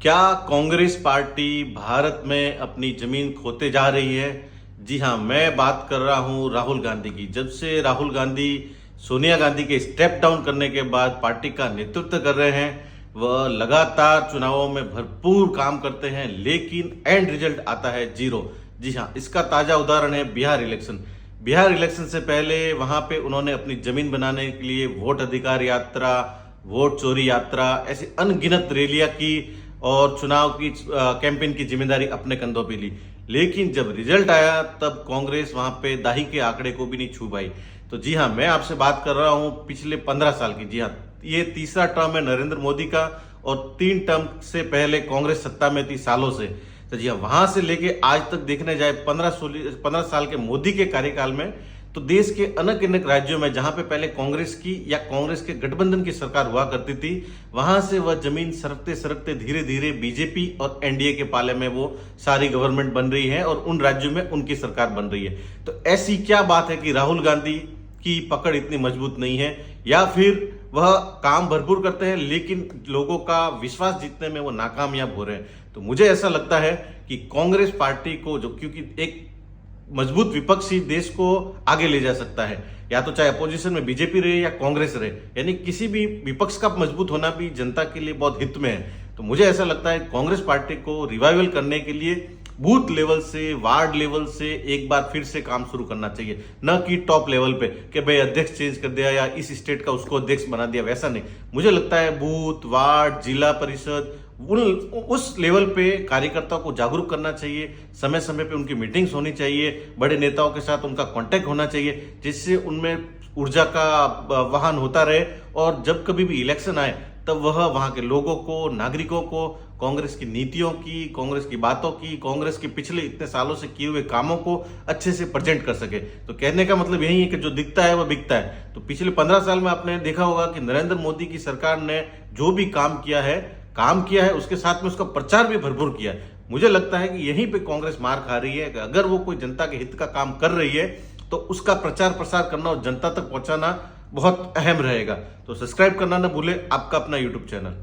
क्या कांग्रेस पार्टी भारत में अपनी जमीन खोते जा रही है? जी हां, मैं बात कर रहा हूं राहुल गांधी की। जब से राहुल गांधी सोनिया गांधी के स्टेप डाउन करने के बाद पार्टी का नेतृत्व कर रहे हैं, वह लगातार चुनावों में भरपूर काम करते हैं, लेकिन एंड रिजल्ट आता है जीरो। जी हां, इसका ताजा उदाहरण है बिहार इलेक्शन। बिहार इलेक्शन से पहले वहां पे उन्होंने अपनी जमीन बनाने के लिए वोट अधिकार यात्रा, वोट चोरी यात्रा, ऐसी अनगिनत रैलियां की और चुनाव की कैंपेन की जिम्मेदारी अपने कंधों पे ली। लेकिन जब रिजल्ट आया तब कांग्रेस वहां पे दाही के आंकड़े को भी नहीं छू पाई। तो जी हां, मैं आपसे बात कर रहा हूं पिछले 15 साल की। जी हां, ये तीसरा टर्म है नरेंद्र मोदी का और 3 टर्म से पहले कांग्रेस सत्ता में थी सालों से। तो जी हां, वहां से लेके आज तक देखने जाए 15 साल के मोदी के कार्यकाल में, तो देश के अनेक अनेक राज्यों में जहां पे पहले कांग्रेस की या कांग्रेस के गठबंधन की सरकार हुआ करती थी, वहां से वह जमीन सरकते सरकते धीरे धीरे बीजेपी और एनडीए के पाले में वो सारी गवर्नमेंट बन रही है और उन राज्यों में उनकी सरकार बन रही है। तो ऐसी क्या बात है कि राहुल गांधी की पकड़ इतनी मजबूत नहीं है, या फिर वह काम भरपूर करते हैं लेकिन लोगों का विश्वास जीतने में वो नाकामयाब हो रहे हैं? तो मुझे ऐसा लगता है कि कांग्रेस पार्टी को, जो क्योंकि एक मजबूत विपक्ष ही देश को आगे ले जा सकता है, या तो चाहे अपोजिशन में बीजेपी रहे या कांग्रेस रहे, यानी किसी भी विपक्ष का मजबूत होना भी जनता के लिए बहुत हित में है। तो मुझे ऐसा लगता है कांग्रेस पार्टी को रिवाइवल करने के लिए बूथ लेवल से, वार्ड लेवल से एक बार फिर से काम शुरू करना चाहिए, न कि टॉप लेवल पे कि भाई अध्यक्ष चेंज कर दिया या इस स्टेट का उसको अध्यक्ष बना दिया, वैसा नहीं। मुझे लगता है बूथ, वार्ड, जिला परिषद, उस लेवल पे कार्यकर्ताओं को जागरूक करना चाहिए, समय समय पे उनकी मीटिंग्स होनी चाहिए, बड़े नेताओं के साथ उनका कांटेक्ट होना चाहिए, जिससे उनमें ऊर्जा का वहन होता रहे और जब कभी भी इलेक्शन आए तब वह वहां के लोगों को, नागरिकों को कांग्रेस की नीतियों की, कांग्रेस की बातों की, कांग्रेस के पिछले इतने सालों से किए हुए कामों को अच्छे से प्रेजेंट कर सके। तो कहने का मतलब यही है कि जो दिखता है वह बिकता है। तो पिछले 15 साल में आपने देखा होगा कि नरेंद्र मोदी की सरकार ने जो भी काम किया है उसके साथ में उसका प्रचार भी भरपूर किया है। मुझे लगता है कि यहीं पे कांग्रेस मार खा रही है कि अगर वो कोई जनता के हित का काम कर रही है तो उसका प्रचार प्रसार करना और जनता तक पहुंचाना बहुत अहम रहेगा। तो सब्सक्राइब करना ना भूले आपका अपना यूट्यूब चैनल।